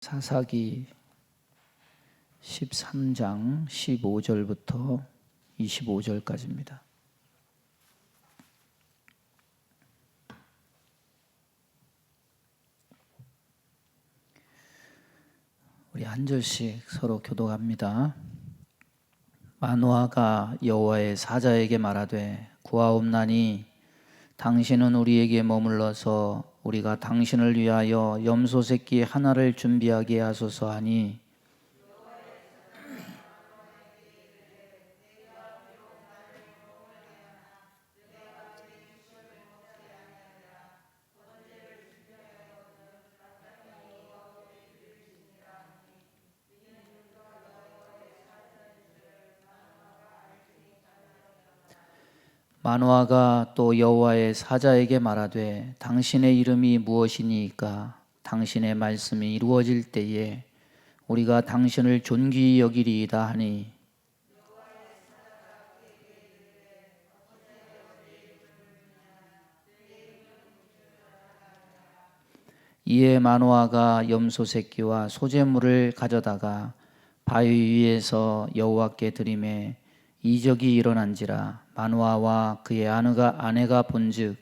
사사기 13장 15절부터 25절까지입니다. 우리 한 절씩 서로 교독합니다. 마노아가 여호와의 사자에게 말하되 구하옵나니 당신은 우리에게 머물러서 우리가 당신을 위하여 염소 새끼 하나를 준비하게 하소서 하니 마노아가 또 여호와의 사자에게 말하되 당신의 이름이 무엇이니까 당신의 말씀이 이루어질 때에 우리가 당신을 존귀히 여기리이다 하니 이에 마노아가 염소 새끼와 소재물을 가져다가 바위 위에서 여호와께 드리매 이적이 일어난지라. 마노아와 그의 아내가 본즉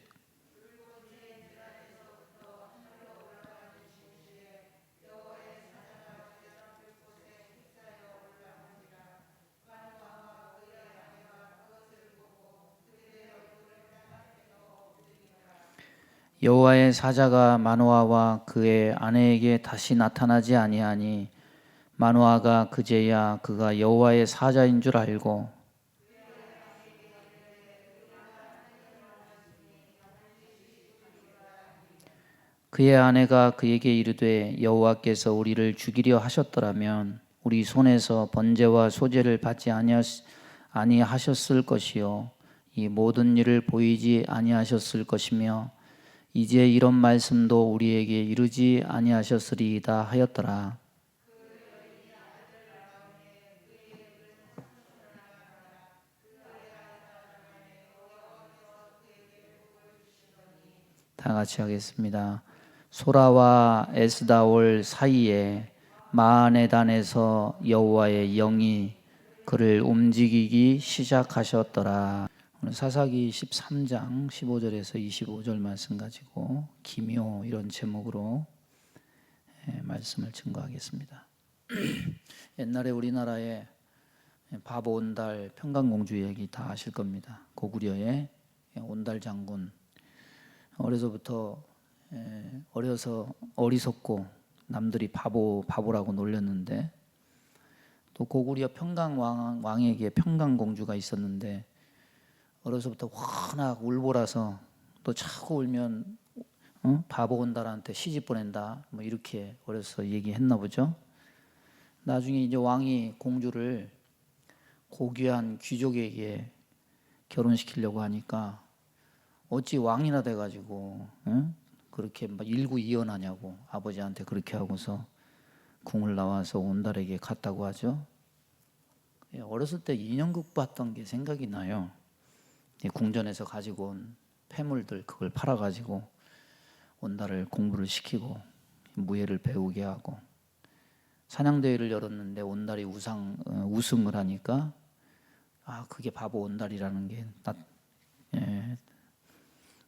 여호와의 사자가 마노아와 그의 아내에게 다시 나타나지 아니하니 마노아가 그제야 그가 여호와의 사자인 줄 알고 그의 아내가 그에게 이르되 여호와께서 우리를 죽이려 하셨더라면 우리 손에서 번제와 소제를 받지 아니하셨을 것이요 이 모든 일을 보이지 아니하셨을 것이며 이제 이런 말씀도 우리에게 이르지 아니하셨으리이다 하였더라. 다 같이 하겠습니다. 소라와 에스다올 사이에 마하네단에서 여호와의 영이 그를 움직이기 시작하셨더라. 오늘 사사기 13장 15절에서 25절 말씀 가지고 기묘 이런 제목으로 말씀을 증거하겠습니다. 옛날에 우리나라에 바보 온달 평강공주 얘기 다 아실 겁니다. 고구려의 온달 장군. 어려서 어리석고 남들이 바보라고 놀렸는데 또 고구려 평강왕에게 평강공주가 있었는데 어려서부터 워낙 울보라서 또 자꾸 울면 바보 온달한테 시집 보낸다 뭐 이렇게 어려서 얘기했나 보죠. 나중에 이제 왕이 공주를 고귀한 귀족에게 결혼시키려고 하니까 어찌 왕이나 돼가지고 그렇게 막 일구이연하냐고 아버지한테 그렇게 하고서 궁을 나와서 온달에게 갔다고 하죠. 어렸을 때 인형극 봤던 게 생각이 나요. 궁전에서 가지고 온 폐물들 그걸 팔아가지고 온달을 공부를 시키고 무예를 배우게 하고 사냥대회를 열었는데 온달이 우승을 하니까 그게 바보 온달이라는 게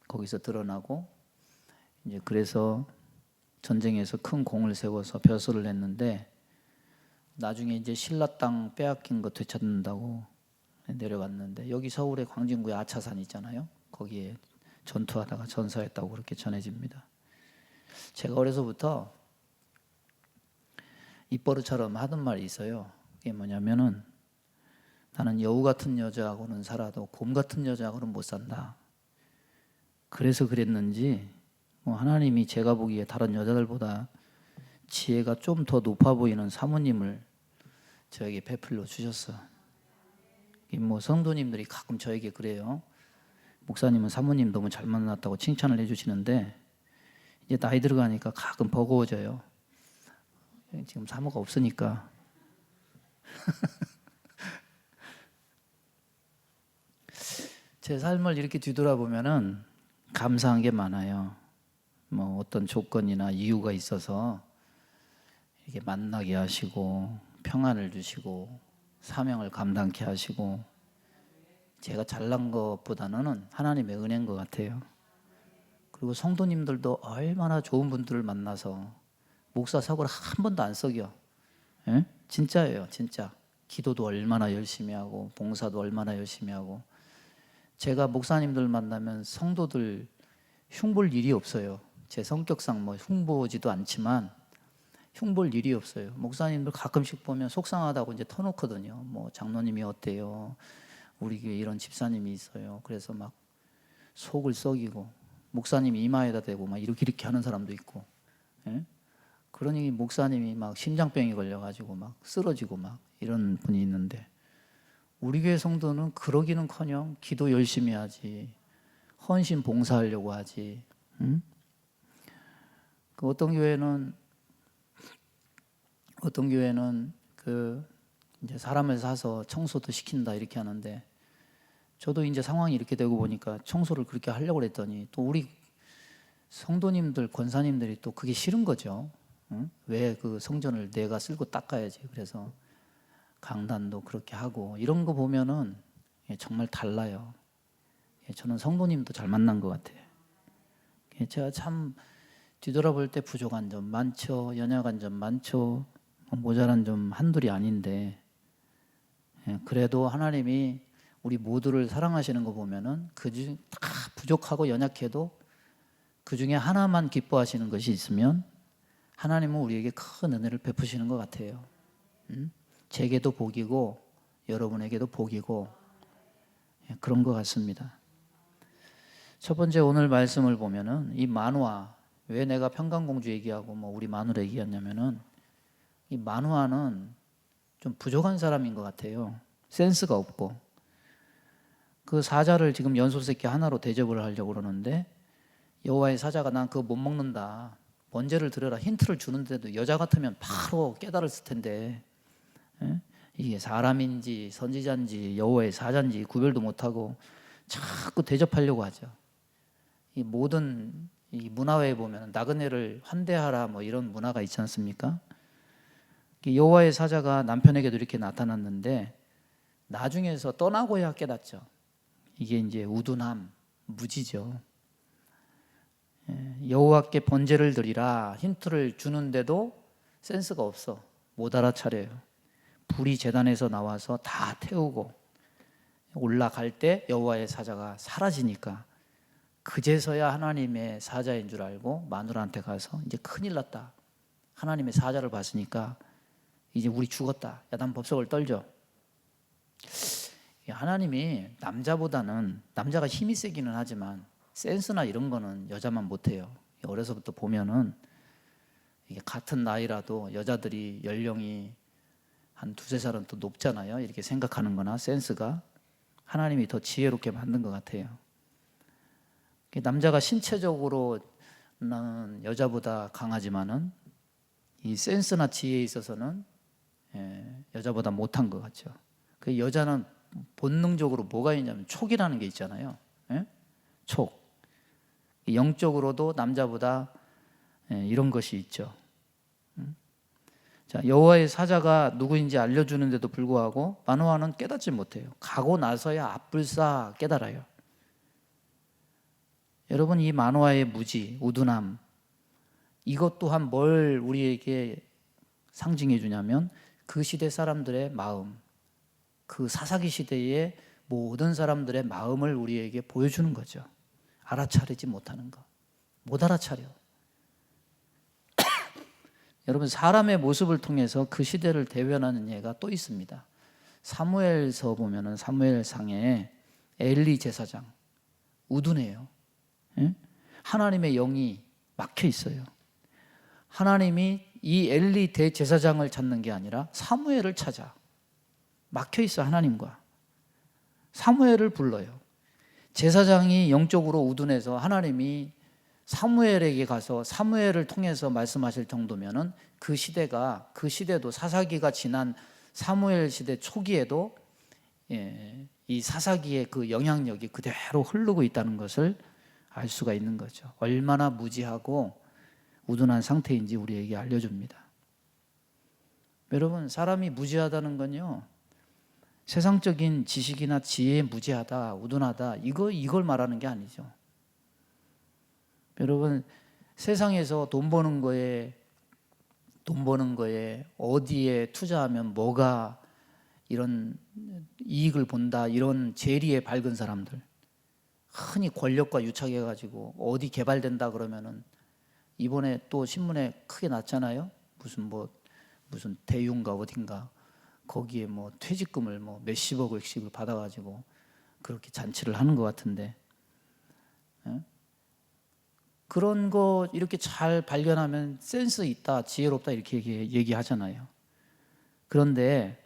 거기서 드러나고 이제 그래서 전쟁에서 큰 공을 세워서 벼슬을 했는데 나중에 이제 신라 땅 빼앗긴 거 되찾는다고 내려갔는데 여기 서울의 광진구에 아차산 있잖아요. 거기에 전투하다가 전사했다고 그렇게 전해집니다. 제가 어려서부터 입버릇처럼 하던 말이 있어요. 그게 뭐냐면은 나는 여우 같은 여자하고는 살아도 곰 같은 여자하고는 못 산다. 그래서 그랬는지 하나님이 제가 보기에 다른 여자들보다 지혜가 좀 더 높아 보이는 사모님을 저에게 베풀려 주셨어. 성도님들이 가끔 저에게 그래요. 목사님은 사모님 너무 잘 만났다고 칭찬을 해주시는데 이제 나이 들어가니까 가끔 버거워져요. 지금 사모가 없으니까. 제 삶을 이렇게 뒤돌아보면은 감사한 게 많아요. 어떤 조건이나 이유가 있어서 이렇게 만나게 하시고 평안을 주시고 사명을 감당케 하시고, 제가 잘난 것보다는 하나님의 은혜인 것 같아요. 그리고 성도님들도 얼마나 좋은 분들을 만나서 목사 사고를 한 번도 안 썩여. 예? 진짜예요, 진짜. 기도도 얼마나 열심히 하고 봉사도 얼마나 열심히 하고. 제가 목사님들 만나면 성도들 흉볼 일이 없어요. 제 성격상 뭐 흉보지도 않지만 흉볼 일이 없어요. 목사님들 가끔씩 보면 속상하다고 이제 터놓거든요. 뭐 장로님이 어때요? 우리 교회 이런 집사님이 있어요. 그래서 막 속을 썩이고 목사님이 이마에다 대고 막 이렇게 하는 사람도 있고. 예? 그러니 목사님이 막 심장병이 걸려가지고 막 쓰러지고 막 이런 분이 있는데, 우리 교회 성도는 그러기는커녕 기도 열심히 하지, 헌신 봉사하려고 하지. 응? 그 어떤 교회는 그 이제 사람을 사서 청소도 시킨다 이렇게 하는데, 저도 이제 상황이 이렇게 되고 보니까 청소를 그렇게 하려고 했더니 또 우리 성도님들 권사님들이 또 그게 싫은 거죠. 응? 왜 그 성전을 내가 쓸고 닦아야지. 그래서 강단도 그렇게 하고 이런 거 보면은 정말 달라요. 저는 성도님도 잘 만난 것 같아요. 제가 참 뒤돌아볼 때 부족한 점 많죠. 연약한 점 많죠. 모자란 점 한둘이 아닌데, 그래도 하나님이 우리 모두를 사랑하시는 거 보면은 그중 다 부족하고 연약해도 그 중에 하나만 기뻐하시는 것이 있으면 하나님은 우리에게 큰 은혜를 베푸시는 것 같아요. 제게도 복이고 여러분에게도 복이고, 그런 것 같습니다. 첫 번째 오늘 말씀을 보면은 이 만화, 왜 내가 평강공주 얘기하고 뭐 우리 마누라 얘기했냐면은, 이 만화는 좀 부족한 사람인 것 같아요. 센스가 없고. 그 사자를 지금 연소새끼 하나로 대접을 하려고 그러는데, 여호와의 사자가 난 그거 못 먹는다, 번제를 드려라, 힌트를 주는데도 여자 같으면 바로 깨달았을 텐데, 이게 사람인지 선지자인지 여호와의 사자인지 구별도 못하고 자꾸 대접하려고 하죠. 이 모든 이 문화회에 보면 나그네를 환대하라 뭐 이런 문화가 있지 않습니까? 여호와의 사자가 남편에게도 이렇게 나타났는데 나중에서 떠나고야 깨닫죠. 이게 이제 우둔함, 무지죠. 여호와께 번제를 드리라 힌트를 주는데도 센스가 없어. 못 알아차려요. 불이 제단에서 나와서 다 태우고 올라갈 때 여호와의 사자가 사라지니까 그제서야 하나님의 사자인 줄 알고 마누라한테 가서 이제 큰일 났다, 하나님의 사자를 봤으니까 이제 우리 죽었다, 야단 법석을 떨죠. 하나님이 남자보다는, 남자가 힘이 세기는 하지만 센스나 이런 거는 여자만 못해요. 어려서부터 보면은 이게 같은 나이라도 여자들이 연령이 한 두세 살은 더 높잖아요. 이렇게 생각하는 거나 센스가 하나님이 더 지혜롭게 만든 것 같아요. 남자가 신체적으로는 여자보다 강하지만은 이 센스나 지혜에 있어서는 여자보다 못한 것 같죠. 그 여자는 본능적으로 뭐가 있냐면 촉이라는 게 있잖아요. 촉. 영적으로도 남자보다 이런 것이 있죠. 자, 여호와의 사자가 누구인지 알려주는데도 불구하고 마노아는 깨닫지 못해요. 가고 나서야 앞불싸 깨달아요. 여러분, 이 마노아의 무지, 우둔함, 이것 또한 뭘 우리에게 상징해 주냐면 그 시대 사람들의 마음, 그 사사기 시대의 모든 사람들의 마음을 우리에게 보여주는 거죠. 알아차리지 못하는 거, 못 알아차려. 여러분, 사람의 모습을 통해서 그 시대를 대변하는 예가 또 있습니다. 사무엘서 보면은 사무엘상에 엘리 제사장 우둔해요. 하나님의 영이 막혀 있어요. 하나님이 이 엘리 대제사장을 찾는 게 아니라 사무엘을 찾아. 막혀 있어. 하나님과 사무엘을 불러요. 제사장이 영적으로 우둔해서 하나님이 사무엘에게 가서 사무엘을 통해서 말씀하실 정도면은 그 시대도 사사기가 지난 사무엘 시대 초기에도 이 사사기의 그 영향력이 그대로 흐르고 있다는 것을 알 수가 있는 거죠. 얼마나 무지하고 우둔한 상태인지 우리에게 알려줍니다. 여러분, 사람이 무지하다는 건요, 세상적인 지식이나 지혜에 무지하다, 우둔하다, 이걸 말하는 게 아니죠. 여러분, 세상에서 돈 버는 거에 어디에 투자하면 뭐가 이런 이익을 본다, 이런 재리에 밝은 사람들, 흔히 권력과 유착해가지고 어디 개발된다 그러면은, 이번에 또 신문에 크게 났잖아요. 무슨 대유인가 어딘가 거기에 뭐 퇴직금을 뭐 몇십억씩을 받아가지고 그렇게 잔치를 하는 것 같은데, 그런 거 이렇게 잘 발견하면 센스 있다, 지혜롭다 이렇게 얘기하잖아요. 그런데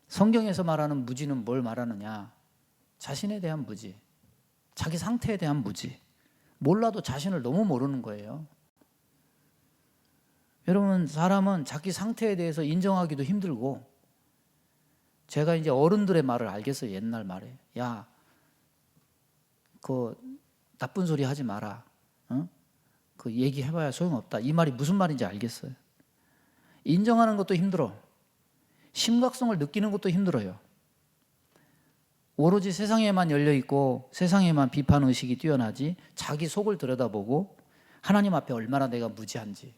성경에서 말하는 무지는 뭘 말하느냐? 자신에 대한 무지, 자기 상태에 대한 무지. 몰라도 자신을 너무 모르는 거예요. 여러분, 사람은 자기 상태에 대해서 인정하기도 힘들고, 제가 이제 어른들의 말을 알겠어요. 옛날 말에, 야, 그 나쁜 소리 하지 마라, 그 얘기해봐야 소용없다, 이 말이 무슨 말인지 알겠어요. 인정하는 것도 힘들어. 심각성을 느끼는 것도 힘들어요. 오로지 세상에만 열려있고 세상에만 비판의식이 뛰어나지, 자기 속을 들여다보고 하나님 앞에 얼마나 내가 무지한지,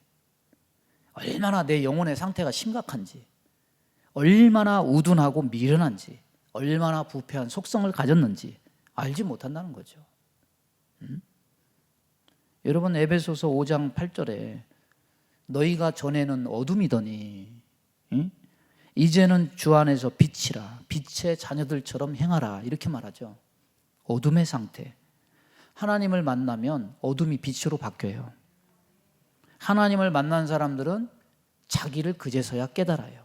얼마나 내 영혼의 상태가 심각한지, 얼마나 우둔하고 미련한지, 얼마나 부패한 속성을 가졌는지 알지 못한다는 거죠. 여러분, 에베소서 5장 8절에 너희가 전에는 어둠이더니 이제는 주 안에서 빛이라, 빛의 자녀들처럼 행하라, 이렇게 말하죠. 어둠의 상태. 하나님을 만나면 어둠이 빛으로 바뀌어요. 하나님을 만난 사람들은 자기를 그제서야 깨달아요.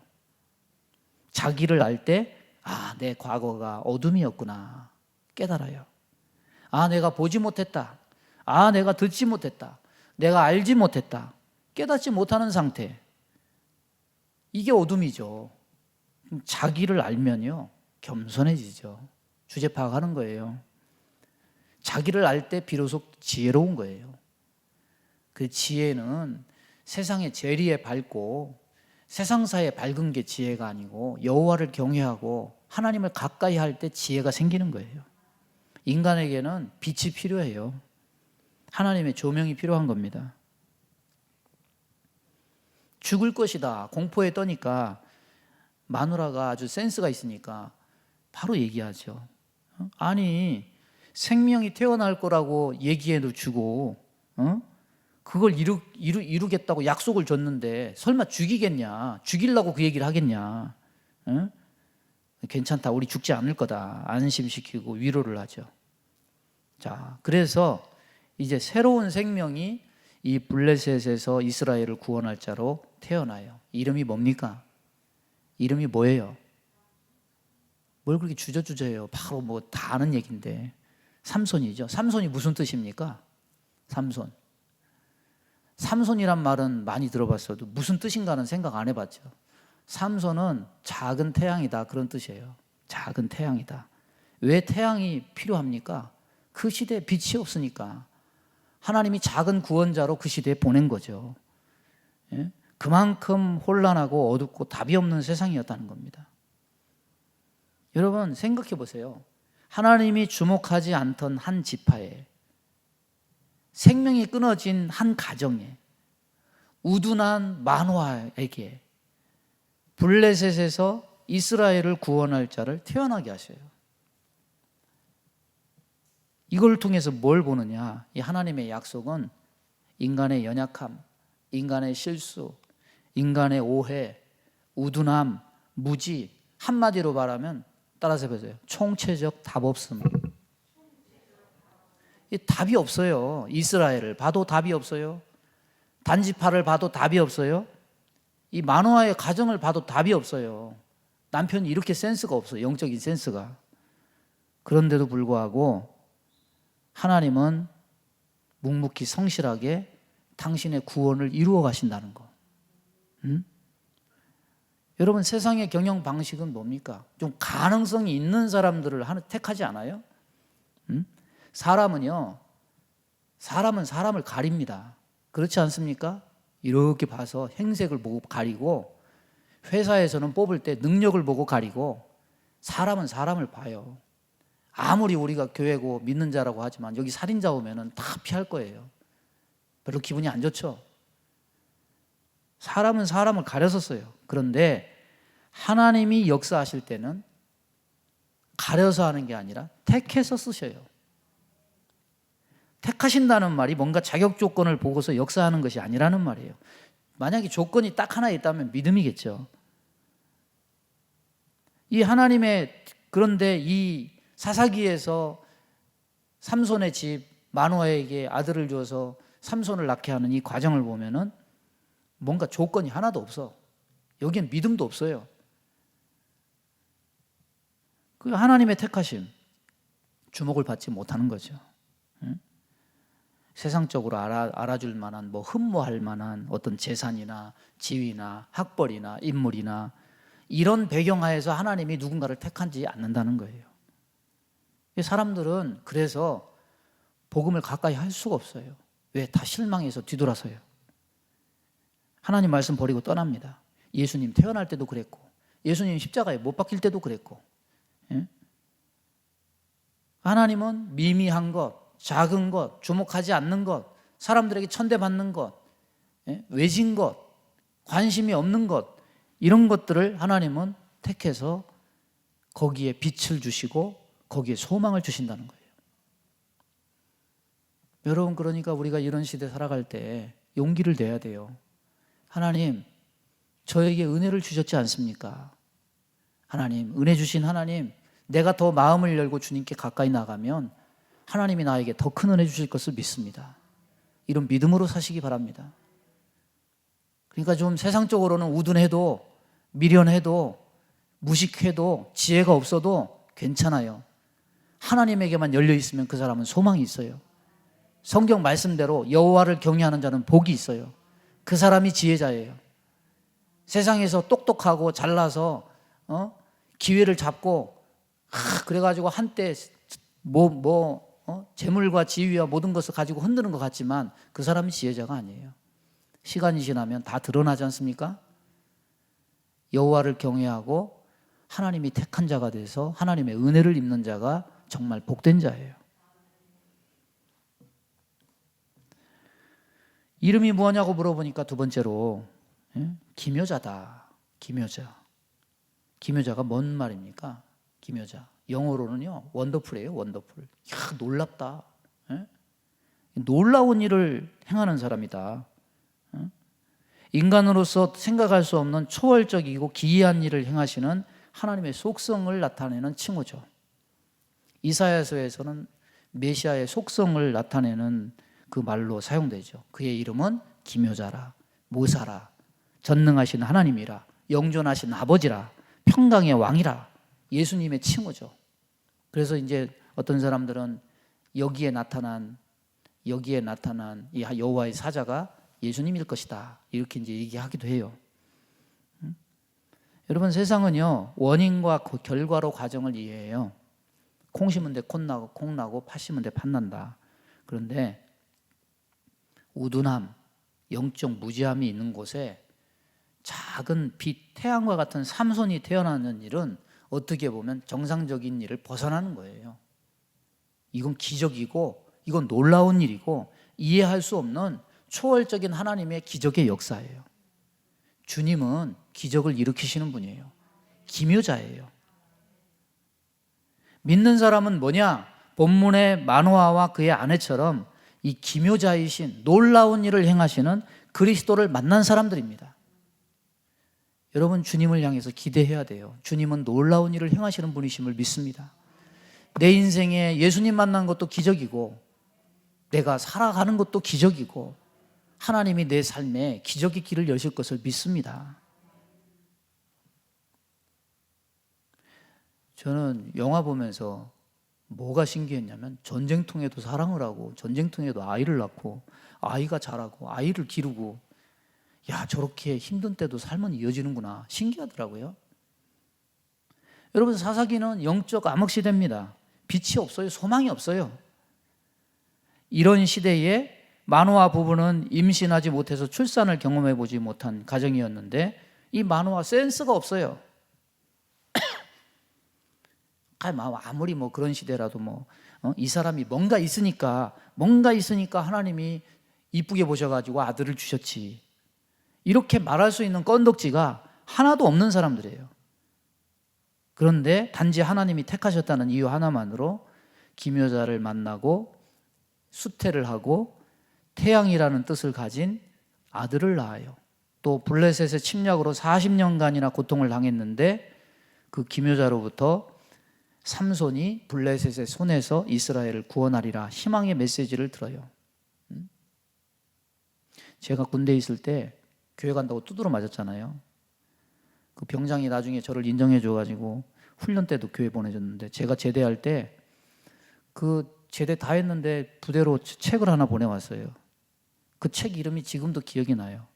자기를 알 때, 아, 내 과거가 어둠이었구나 깨달아요. 아, 내가 보지 못했다. 아, 내가 듣지 못했다. 내가 알지 못했다. 깨닫지 못하는 상태. 이게 어둠이죠. 자기를 알면요, 겸손해지죠. 주제 파악하는 거예요. 자기를 알 때 비로소 지혜로운 거예요. 그 지혜는 세상의 재리에 밝고 세상사에 밝은 게 지혜가 아니고, 여호와를 경외하고 하나님을 가까이 할 때 지혜가 생기는 거예요. 인간에게는 빛이 필요해요. 하나님의 조명이 필요한 겁니다. 죽을 것이다 공포에 떠니까 마누라가 아주 센스가 있으니까 바로 얘기하죠. 아니, 생명이 태어날 거라고 얘기해도 주고, 그걸 이루겠다고 약속을 줬는데 설마 죽이겠냐? 죽이려고 그 얘기를 하겠냐? 괜찮다, 우리 죽지 않을 거다 안심시키고 위로를 하죠. 자, 그래서 이제 새로운 생명이 이 블레셋에서 이스라엘을 구원할 자로 태어나요. 이름이 뭡니까? 이름이 뭐예요? 뭘 그렇게 주저주저해요? 바로 뭐 다 아는 얘기인데, 삼손이죠. 삼손이 무슨 뜻입니까? 삼손. 삼손이란 말은 많이 들어봤어도 무슨 뜻인가는 생각 안 해봤죠. 삼손은 작은 태양이다, 그런 뜻이에요. 작은 태양이다. 왜 태양이 필요합니까? 그 시대에 빛이 없으니까 하나님이 작은 구원자로 그 시대에 보낸 거죠. 예? 그만큼 혼란하고 어둡고 답이 없는 세상이었다는 겁니다. 여러분, 생각해 보세요. 하나님이 주목하지 않던 한 지파에, 생명이 끊어진 한 가정에, 우둔한 마노아에게 블레셋에서 이스라엘을 구원할 자를 태어나게 하셔요. 이걸 통해서 뭘 보느냐? 이 하나님의 약속은 인간의 연약함, 인간의 실수, 인간의 오해, 우둔함, 무지, 한마디로 말하면, 따라서 보세요, 총체적 답 없음. 이 답이 없어요. 이스라엘을 봐도 답이 없어요. 단지파를 봐도 답이 없어요. 이 마노아의 가정을 봐도 답이 없어요. 남편이 이렇게 센스가 없어요. 영적인 센스가. 그런데도 불구하고 하나님은 묵묵히 성실하게 당신의 구원을 이루어 가신다는 거. 여러분, 세상의 경영 방식은 뭡니까? 좀 가능성이 있는 사람들을 택하지 않아요? 사람은 사람을 가립니다. 그렇지 않습니까? 이렇게 봐서 행색을 보고 가리고, 회사에서는 뽑을 때 능력을 보고 가리고 사람은 사람을 봐요. 아무리 우리가 교회고 믿는 자라고 하지만 여기 살인자 오면은 다 피할 거예요. 별로 기분이 안 좋죠. 사람은 사람을 가려서 써요. 그런데 하나님이 역사하실 때는 가려서 하는 게 아니라 택해서 쓰셔요. 택하신다는 말이 뭔가 자격 조건을 보고서 역사하는 것이 아니라는 말이에요. 만약에 조건이 딱 하나 있다면 믿음이겠죠. 이 하나님의, 그런데 이 사사기에서 삼손의 집 마노아에게 아들을 주어서 삼손을 낳게 하는 이 과정을 보면은 뭔가 조건이 하나도 없어. 여기엔 믿음도 없어요. 그 하나님의 택하심, 주목을 받지 못하는 거죠. 응? 세상적으로 알아줄 만한, 뭐 흠모할 만한 어떤 재산이나 지위나 학벌이나 인물이나 이런 배경하에서 하나님이 누군가를 택하지 않는다는 거예요. 사람들은 그래서 복음을 가까이 할 수가 없어요. 왜? 다 실망해서 뒤돌아서요. 하나님 말씀 버리고 떠납니다. 예수님 태어날 때도 그랬고, 예수님 십자가에 못 박힐 때도 그랬고. 예? 하나님은 미미한 것, 작은 것, 주목하지 않는 것, 사람들에게 천대받는 것, 예? 외진 것, 관심이 없는 것, 이런 것들을 하나님은 택해서 거기에 빛을 주시고 거기에 소망을 주신다는 거예요. 여러분, 그러니까 우리가 이런 시대 살아갈 때 용기를 내야 돼요. 하나님, 저에게 은혜를 주셨지 않습니까? 하나님, 은혜 주신 하나님, 내가 더 마음을 열고 주님께 가까이 나가면 하나님이 나에게 더 큰 은혜 주실 것을 믿습니다. 이런 믿음으로 사시기 바랍니다. 그러니까 좀 세상적으로는 우둔해도, 미련해도, 무식해도, 지혜가 없어도 괜찮아요. 하나님에게만 열려 있으면 그 사람은 소망이 있어요. 성경 말씀대로 여호와를 경외하는 자는 복이 있어요. 그 사람이 지혜자예요. 세상에서 똑똑하고 잘나서 기회를 잡고 그래가지고 한때 재물과 지위와 모든 것을 가지고 흔드는 것 같지만 그 사람이 지혜자가 아니에요. 시간이 지나면 다 드러나지 않습니까? 여호와를 경외하고 하나님이 택한 자가 돼서 하나님의 은혜를 입는 자가 정말 복된 자예요. 이름이 뭐냐고 물어보니까 두 번째로 기묘자다. 기묘자. 기묘자가 뭔 말입니까? 기묘자. 영어로는요, 원더풀이에요. 원더풀. 이야, 놀랍다. 놀라운 일을 행하는 사람이다. 인간으로서 생각할 수 없는 초월적이고 기이한 일을 행하시는 하나님의 속성을 나타내는 칭호죠. 이사야서에서는 메시아의 속성을 나타내는 그 말로 사용되죠. 그의 이름은 기묘자라, 모사라, 전능하신 하나님이라, 영존하신 아버지라, 평강의 왕이라, 예수님의 칭호죠. 그래서 이제 어떤 사람들은 여기에 나타난 이 여호와의 사자가 예수님일 것이다, 이렇게 이제 얘기하기도 해요. 여러분, 세상은요, 원인과 결과로 과정을 이해해요. 콩 심은 데 콩 나고 팥 심은 데 팥 난다. 그런데 우둔함, 영적 무지함이 있는 곳에 작은 빛, 태양과 같은 삼손이 태어나는 일은 어떻게 보면 정상적인 일을 벗어나는 거예요. 이건 기적이고 이건 놀라운 일이고 이해할 수 없는 초월적인 하나님의 기적의 역사예요. 주님은 기적을 일으키시는 분이에요. 기묘자예요. 믿는 사람은 뭐냐? 본문의 마노아와 그의 아내처럼 이 기묘자이신 놀라운 일을 행하시는 그리스도를 만난 사람들입니다. 여러분, 주님을 향해서 기대해야 돼요. 주님은 놀라운 일을 행하시는 분이심을 믿습니다. 내 인생에 예수님 만난 것도 기적이고 내가 살아가는 것도 기적이고 하나님이 내 삶에 기적의 길을 여실 것을 믿습니다. 저는 영화 보면서 뭐가 신기했냐면 전쟁통에도 사랑을 하고 전쟁통에도 아이를 낳고 아이가 자라고 아이를 기르고, 야, 저렇게 힘든 때도 삶은 이어지는구나, 신기하더라고요. 여러분, 사사기는 영적 암흑 시대입니다. 빛이 없어요. 소망이 없어요. 이런 시대에 마노아 부부는 임신하지 못해서 출산을 경험해 보지 못한 가정이었는데 이 마노아 센스가 없어요. 아무리 뭐 그런 시대라도 이 사람이 뭔가 있으니까 하나님이 이쁘게 보셔가지고 아들을 주셨지, 이렇게 말할 수 있는 건덕지가 하나도 없는 사람들이에요. 그런데 단지 하나님이 택하셨다는 이유 하나만으로 기묘자를 만나고 수태를 하고 태양이라는 뜻을 가진 아들을 낳아요. 또 블레셋의 침략으로 40년간이나 고통을 당했는데 그 기묘자로부터 삼손이 블레셋의 손에서 이스라엘을 구원하리라 희망의 메시지를 들어요. 제가 군대에 있을 때 교회 간다고 두드러 맞았잖아요. 그 병장이 나중에 저를 인정해 줘가지고 훈련 때도 교회 보내줬는데, 제가 제대할 때 그 제대 다 했는데 부대로 책을 하나 보내왔어요. 그 책 이름이 지금도 기억이 나요.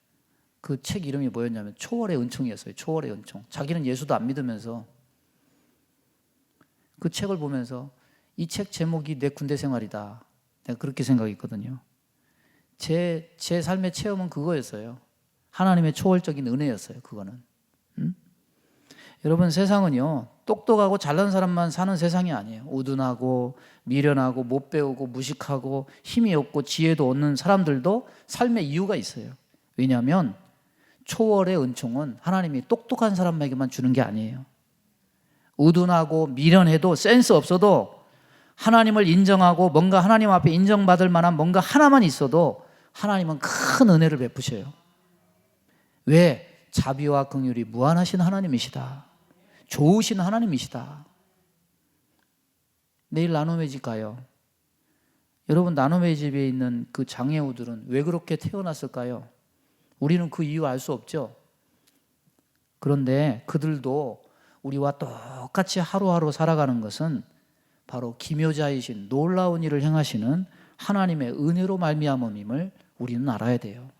그 책 이름이 뭐였냐면 초월의 은총이었어요. 초월의 은총. 자기는 예수도 안 믿으면서 그 책을 보면서 이 책 제목이 내 군대 생활이다, 내가 그렇게 생각했거든요. 제 삶의 체험은 그거였어요. 하나님의 초월적인 은혜였어요. 그거는. 여러분, 세상은요 똑똑하고 잘난 사람만 사는 세상이 아니에요. 우둔하고 미련하고 못 배우고 무식하고 힘이 없고 지혜도 없는 사람들도 삶의 이유가 있어요. 왜냐하면 초월의 은총은 하나님이 똑똑한 사람에게만 주는 게 아니에요. 우둔하고 미련해도 센스 없어도 하나님을 인정하고 뭔가 하나님 앞에 인정받을 만한 뭔가 하나만 있어도 하나님은 큰 은혜를 베푸셔요. 왜? 자비와 긍휼이 무한하신 하나님이시다. 좋으신 하나님이시다. 내일 나눔의 집 가요. 여러분, 나눔의 집에 있는 그 장애우들은 왜 그렇게 태어났을까요? 우리는 그 이유 알 수 없죠. 그런데 그들도 우리와 똑같이 하루하루 살아가는 것은 바로 기묘자이신 놀라운 일을 행하시는 하나님의 은혜로 말미암음임을 우리는 알아야 돼요.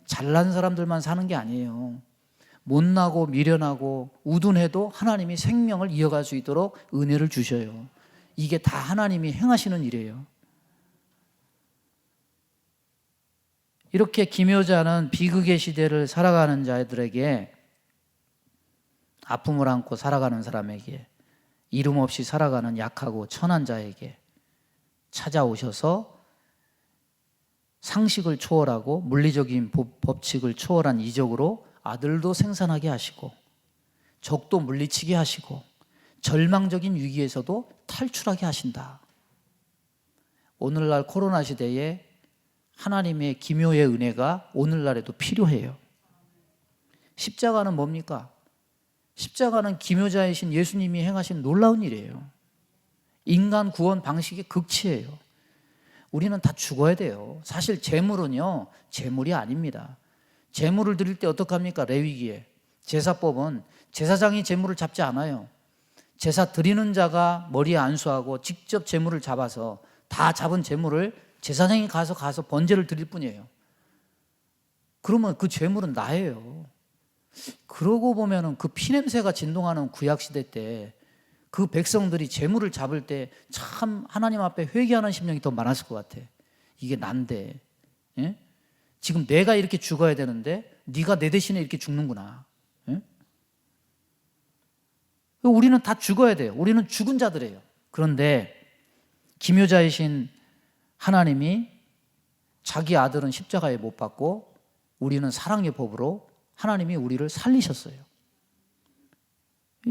잘난 사람들만 사는 게 아니에요. 못나고 미련하고 우둔해도 하나님이 생명을 이어갈 수 있도록 은혜를 주셔요. 이게 다 하나님이 행하시는 일이에요. 이렇게 기묘자는 비극의 시대를 살아가는 자들에게, 아픔을 안고 살아가는 사람에게, 이름 없이 살아가는 약하고 천한 자에게 찾아오셔서 상식을 초월하고 물리적인 법칙을 초월한 이적으로 아들도 생산하게 하시고 적도 물리치게 하시고 절망적인 위기에서도 탈출하게 하신다. 오늘날 코로나 시대에 하나님의 기묘의 은혜가 오늘날에도 필요해요. 십자가는 뭡니까? 십자가는 기묘자이신 예수님이 행하신 놀라운 일이에요. 인간 구원 방식의 극치예요. 우리는 다 죽어야 돼요. 사실 재물은요, 재물이 아닙니다. 재물을 드릴 때 어떡합니까? 레위기에 제사법은 제사장이 재물을 잡지 않아요. 제사 드리는 자가 머리에 안수하고 직접 재물을 잡아서 다 잡은 재물을 제사장이 가서 번제를 드릴 뿐이에요. 그러면 그 재물은 나예요. 그러고 보면은 그 피냄새가 진동하는 구약시대 때 그 백성들이 재물을 잡을 때 참 하나님 앞에 회개하는 심령이 더 많았을 것 같아. 이게 난데, 예? 지금 내가 이렇게 죽어야 되는데 네가 내 대신에 이렇게 죽는구나. 예? 우리는 다 죽어야 돼요. 우리는 죽은 자들이에요. 그런데 기묘자이신 하나님이 자기 아들은 십자가에 못 박고 우리는 사랑의 법으로 하나님이 우리를 살리셨어요.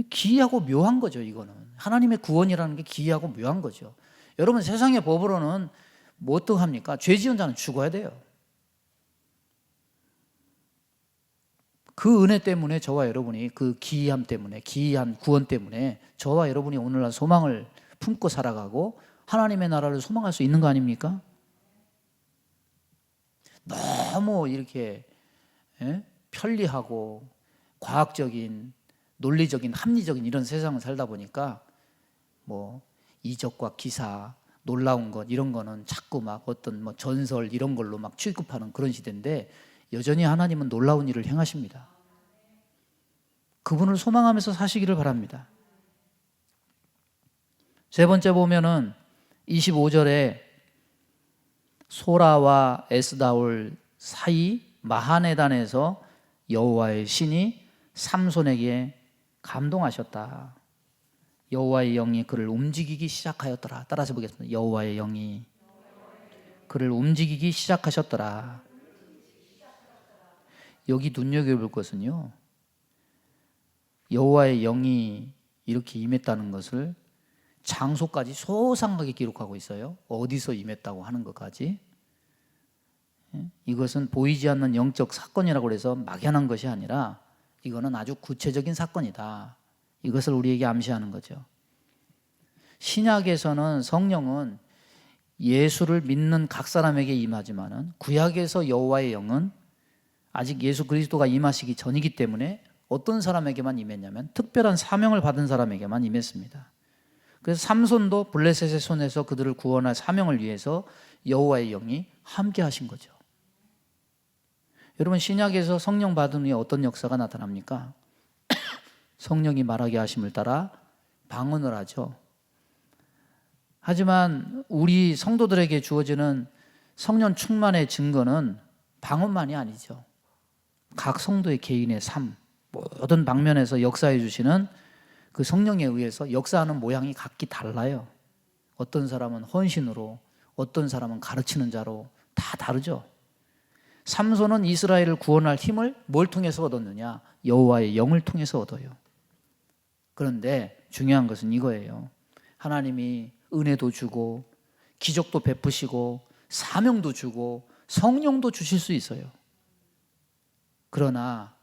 기이하고 묘한 거죠. 이거는 하나님의 구원이라는 게 기이하고 묘한 거죠. 여러분, 세상의 법으로는 뭐 어떡합니까? 죄 지은 자는 죽어야 돼요. 그 은혜 때문에 저와 여러분이, 그 기이함 때문에, 기이한 구원 때문에 저와 여러분이 오늘날 소망을 품고 살아가고 하나님의 나라를 소망할 수 있는 거 아닙니까? 너무 이렇게 편리하고 과학적인, 논리적인, 합리적인 이런 세상을 살다 보니까 뭐 이적과 기사, 놀라운 것 이런 거는 자꾸 막 어떤 뭐 전설 이런 걸로 막 취급하는 그런 시대인데, 여전히 하나님은 놀라운 일을 행하십니다. 그분을 소망하면서 사시기를 바랍니다. 세 번째 보면은 25절에 소라와 에스다올 사이 마하네단에서 여호와의 신이 삼손에게 감동하셨다. 여호와의 영이 그를 움직이기 시작하였더라. 따라서 보겠습니다. 여호와의 영이 그를 움직이기 시작하셨더라. 여기 눈여겨볼 것은요, 여호와의 영이 이렇게 임했다는 것을 장소까지 소상하게 기록하고 있어요. 어디서 임했다고 하는 것까지. 이것은 보이지 않는 영적 사건이라고 해서 막연한 것이 아니라 이거는 아주 구체적인 사건이다. 이것을 우리에게 암시하는 거죠. 신약에서는 성령은 예수를 믿는 각 사람에게 임하지만은 구약에서 여호와의 영은 아직 예수 그리스도가 임하시기 전이기 때문에 어떤 사람에게만 임했냐면 특별한 사명을 받은 사람에게만 임했습니다. 그래서 삼손도 블레셋의 손에서 그들을 구원할 사명을 위해서 여호와의 영이 함께 하신 거죠. 여러분, 신약에서 성령 받은 후에 어떤 역사가 나타납니까? 성령이 말하게 하심을 따라 방언을 하죠. 하지만 우리 성도들에게 주어지는 성령 충만의 증거는 방언만이 아니죠. 각 성도의 개인의 삶, 모든 방면에서 역사해 주시는 그 성령에 의해서 역사하는 모양이 각기 달라요. 어떤 사람은 헌신으로, 어떤 사람은 가르치는 자로 다 다르죠. 삼손은 이스라엘을 구원할 힘을 뭘 통해서 얻었느냐? 여호와의 영을 통해서 얻어요. 그런데 중요한 것은 이거예요. 하나님이 은혜도 주고 기적도 베푸시고 사명도 주고 성령도 주실 수 있어요. 그러나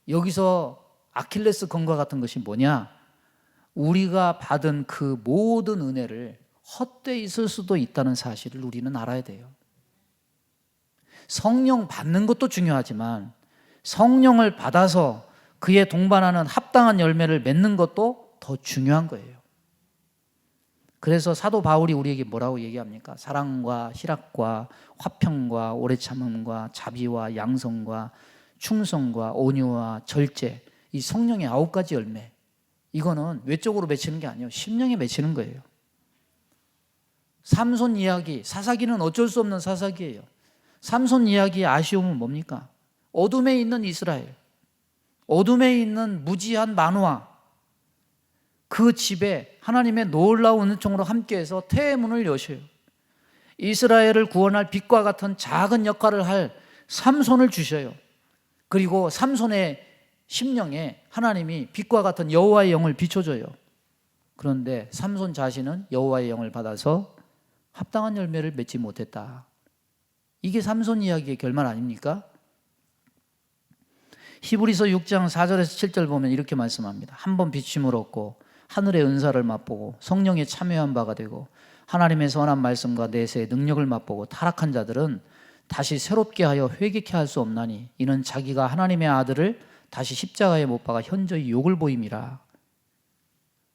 여기서 아킬레스 건과 같은 것이 뭐냐? 우리가 받은 그 모든 은혜를 헛되이 쓸 수도 있다는 사실을 우리는 알아야 돼요. 성령 받는 것도 중요하지만 성령을 받아서 그에 동반하는 합당한 열매를 맺는 것도 더 중요한 거예요. 그래서 사도 바울이 우리에게 뭐라고 얘기합니까? 사랑과 희락과 화평과 오래 참음과 자비와 양성과 충성과 온유와 절제, 이 성령의 9가지 열매, 이거는 외적으로 맺히는 게 아니에요. 심령에 맺히는 거예요. 삼손 이야기, 사사기는 어쩔 수 없는 사사기예요. 삼손 이야기의 아쉬움은 뭡니까? 어둠에 있는 이스라엘, 어둠에 있는 무지한 만화, 그 집에 하나님의 놀라운 은총으로 함께해서 태의 문을 여셔요. 이스라엘을 구원할 빛과 같은 작은 역할을 할 삼손을 주셔요. 그리고 삼손의 심령에 하나님이 빛과 같은 여호와의 영을 비춰줘요. 그런데 삼손 자신은 여호와의 영을 받아서 합당한 열매를 맺지 못했다. 이게 삼손 이야기의 결말 아닙니까? 히브리서 6장 4절에서 7절 보면 이렇게 말씀합니다. 한 번 비춤을 얻고 하늘의 은사를 맛보고 성령에 참여한 바가 되고 하나님의 선한 말씀과 내세의 능력을 맛보고 타락한 자들은 다시 새롭게 하여 회개케 할 수 없나니 이는 자기가 하나님의 아들을 다시 십자가에 못 박아 현저히 욕을 보임이라.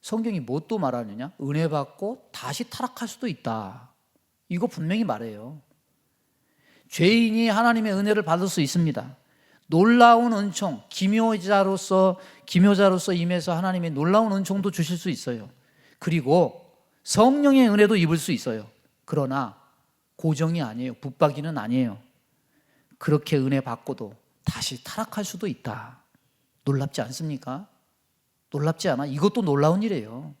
성경이 뭐 또 말하느냐? 은혜 받고 다시 타락할 수도 있다. 이거 분명히 말해요. 죄인이 하나님의 은혜를 받을 수 있습니다. 놀라운 은총, 기묘자로서 임해서 하나님의 놀라운 은총도 주실 수 있어요. 그리고 성령의 은혜도 입을 수 있어요. 그러나 고정이 아니에요. 붙박이는 아니에요. 그렇게 은혜 받고도 다시 타락할 수도 있다. 놀랍지 않습니까? 놀랍지 않아? 이것도 놀라운 일이에요.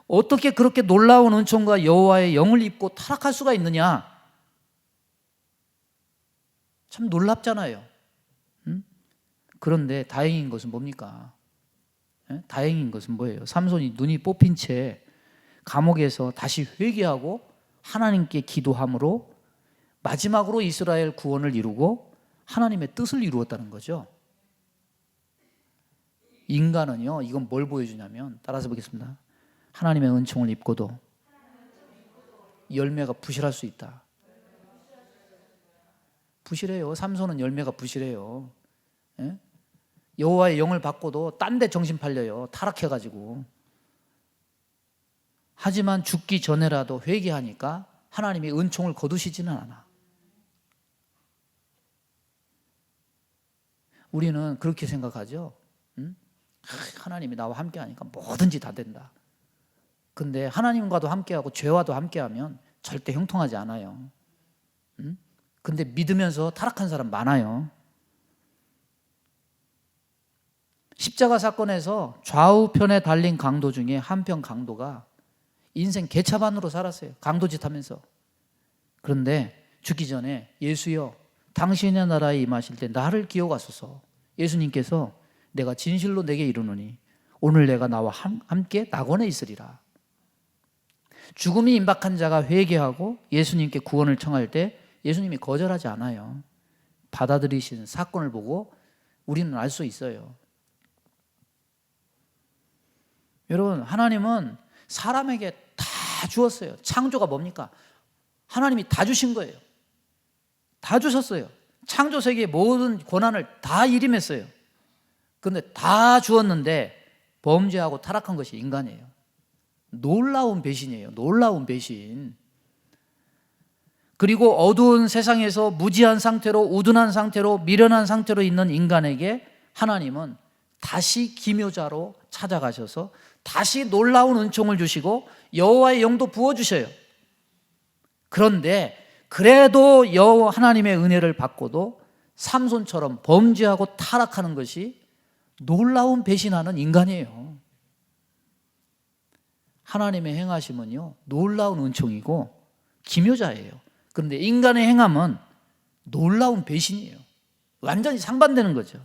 어떻게 그렇게 놀라운 은총과 여호와의 영을 입고 타락할 수가 있느냐? 참 놀랍잖아요. 그런데 다행인 것은 뭡니까? 다행인 것은 뭐예요? 삼손이 눈이 뽑힌 채 감옥에서 다시 회개하고 하나님께 기도함으로 마지막으로 이스라엘 구원을 이루고 하나님의 뜻을 이루었다는 거죠. 인간은요, 이건 뭘 보여주냐면, 따라서 보겠습니다. 하나님의 은총을 입고도 열매가 부실할 수 있다. 부실해요. 삼손은 열매가 부실해요. 예? 여호와의 영을 받고도 딴 데 정신 팔려요. 타락해가지고. 하지만 죽기 전에라도 회개하니까 하나님이 은총을 거두시지는 않아. 우리는 그렇게 생각하죠. 하나님이 나와 함께하니까 뭐든지 다 된다. 근데 하나님과도 함께하고 죄와도 함께하면 절대 형통하지 않아요. 근데 믿으면서 타락한 사람 많아요. 십자가 사건에서 좌우편에 달린 강도 중에 한편 강도가 인생 개차반으로 살았어요. 강도짓 하면서. 그런데 죽기 전에 예수여 당신의 나라에 임하실 때 나를 기억하소서. 예수님께서 내가 진실로 내게 이르노니 오늘 내가 나와 함께 낙원에 있으리라. 죽음이 임박한 자가 회개하고 예수님께 구원을 청할 때 예수님이 거절하지 않아요. 받아들이신 사건을 보고 우리는 알 수 있어요. 여러분, 하나님은 사람에게 다 주었어요. 창조가 뭡니까? 하나님이 다 주신 거예요. 다 주셨어요. 창조 세계의 모든 권한을 다 일임했어요. 그런데 다 주었는데 범죄하고 타락한 것이 인간이에요. 놀라운 배신이에요. 놀라운 배신. 그리고 어두운 세상에서 무지한 상태로, 우둔한 상태로, 미련한 상태로 있는 인간에게 하나님은 다시 기묘자로 찾아가셔서 다시 놀라운 은총을 주시고 여호와의 영도 부어주셔요. 그런데 그래도 여호와 하나님의 은혜를 받고도 삼손처럼 범죄하고 타락하는 것이 놀라운 배신하는 인간이에요. 하나님의 행하심은요, 놀라운 은총이고 기묘자예요. 그런데 인간의 행함은 놀라운 배신이에요. 완전히 상반되는 거죠.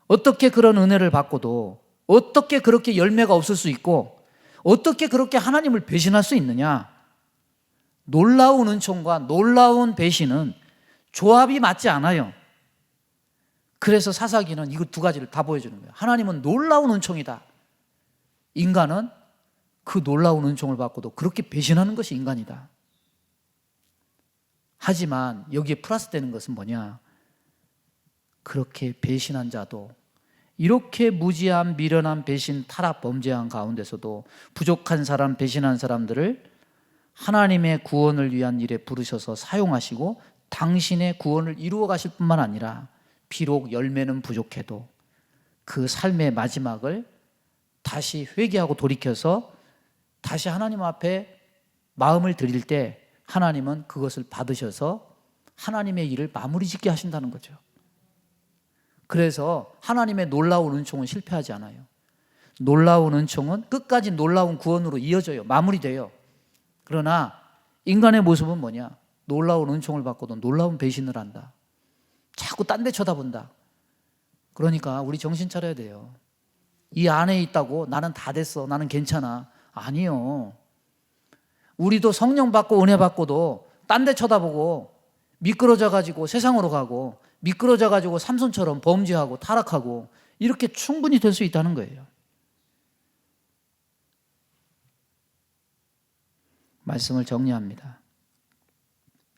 어떻게 그런 은혜를 받고도 어떻게 그렇게 열매가 없을 수 있고 어떻게 그렇게 하나님을 배신할 수 있느냐? 놀라운 은총과 놀라운 배신은 조합이 맞지 않아요. 그래서 사사기는 이거 두 가지를 다 보여주는 거예요. 하나님은 놀라운 은총이다. 인간은 그 놀라운 은총을 받고도 그렇게 배신하는 것이 인간이다. 하지만 여기에 플러스 되는 것은 뭐냐? 그렇게 배신한 자도 이렇게 무지한 미련한 배신 타락 범죄한 가운데서도 부족한 사람 배신한 사람들을 하나님의 구원을 위한 일에 부르셔서 사용하시고 당신의 구원을 이루어 가실 뿐만 아니라 비록 열매는 부족해도 그 삶의 마지막을 다시 회개하고 돌이켜서 다시 하나님 앞에 마음을 드릴 때 하나님은 그것을 받으셔서 하나님의 일을 마무리 짓게 하신다는 거죠. 그래서 하나님의 놀라운 은총은 실패하지 않아요. 놀라운 은총은 끝까지 놀라운 구원으로 이어져요. 마무리돼요. 그러나 인간의 모습은 뭐냐? 놀라운 은총을 받고도 놀라운 배신을 한다. 자꾸 딴 데 쳐다본다. 그러니까 우리 정신 차려야 돼요. 이 안에 있다고 나는 다 됐어, 나는 괜찮아. 아니요. 우리도 성령 받고 은혜 받고도 딴 데 쳐다보고 미끄러져 가지고 세상으로 가고 미끄러져 가지고 삼손처럼 범죄하고 타락하고 이렇게 충분히 될 수 있다는 거예요. 말씀을 정리합니다.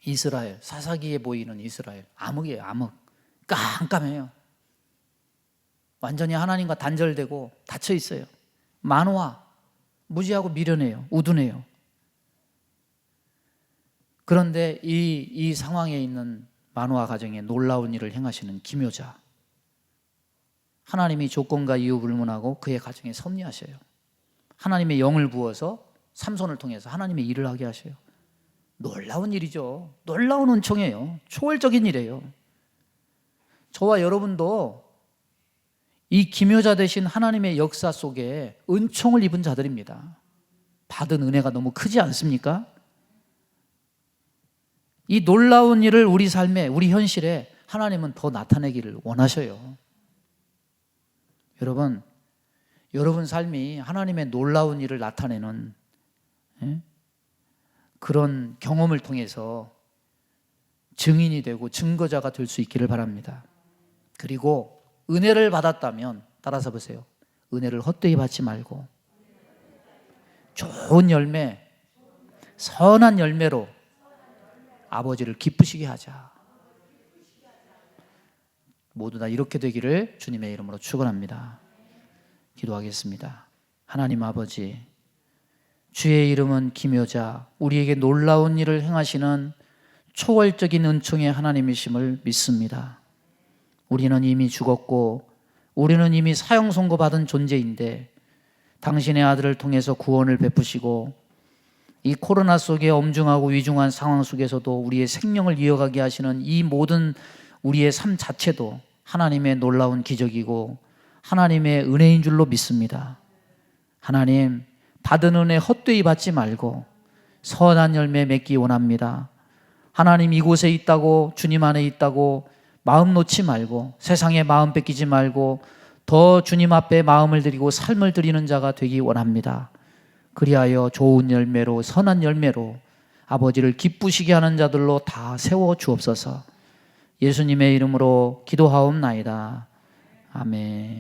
이스라엘, 사사기에 보이는 이스라엘, 암흑이에요. 암흑. 깜깜해요. 완전히 하나님과 단절되고 닫혀 있어요. 만화, 무지하고 미련해요. 우둔해요. 그런데 이 상황에 있는 만화 가정에 놀라운 일을 행하시는 기묘자, 하나님이 조건과 이유 불문하고 그의 가정에 섭리하셔요. 하나님의 영을 부어서 삼손을 통해서 하나님의 일을 하게 하셔요. 놀라운 일이죠. 놀라운 은총이에요. 초월적인 일이에요. 저와 여러분도 이 기묘자 되신 하나님의 역사 속에 은총을 입은 자들입니다. 받은 은혜가 너무 크지 않습니까? 이 놀라운 일을 우리 삶에, 우리 현실에 하나님은 더 나타내기를 원하셔요. 여러분 삶이 하나님의 놀라운 일을 나타내는 그런 경험을 통해서 증인이 되고 증거자가 될 수 있기를 바랍니다. 그리고 은혜를 받았다면 따라서 보세요. 은혜를 헛되이 받지 말고 좋은 열매, 선한 열매로 아버지를 기쁘시게 하자. 모두 다 이렇게 되기를 주님의 이름으로 축원합니다. 기도하겠습니다. 하나님 아버지, 주의 이름은 기묘자, 우리에게 놀라운 일을 행하시는 초월적인 은총의 하나님이심을 믿습니다. 우리는 이미 죽었고 우리는 이미 사형 선고받은 존재인데 당신의 아들을 통해서 구원을 베푸시고 이 코로나 속에 엄중하고 위중한 상황 속에서도 우리의 생명을 이어가게 하시는 이 모든 우리의 삶 자체도 하나님의 놀라운 기적이고 하나님의 은혜인 줄로 믿습니다. 하나님, 받은 은혜 헛되이 받지 말고 선한 열매 맺기 원합니다. 하나님, 이곳에 있다고, 주님 안에 있다고 마음 놓지 말고, 세상에 마음 뺏기지 말고 더 주님 앞에 마음을 드리고 삶을 드리는 자가 되기 원합니다. 그리하여 좋은 열매로, 선한 열매로 아버지를 기쁘시게 하는 자들로 다 세워 주옵소서. 예수님의 이름으로 기도하옵나이다. 아멘.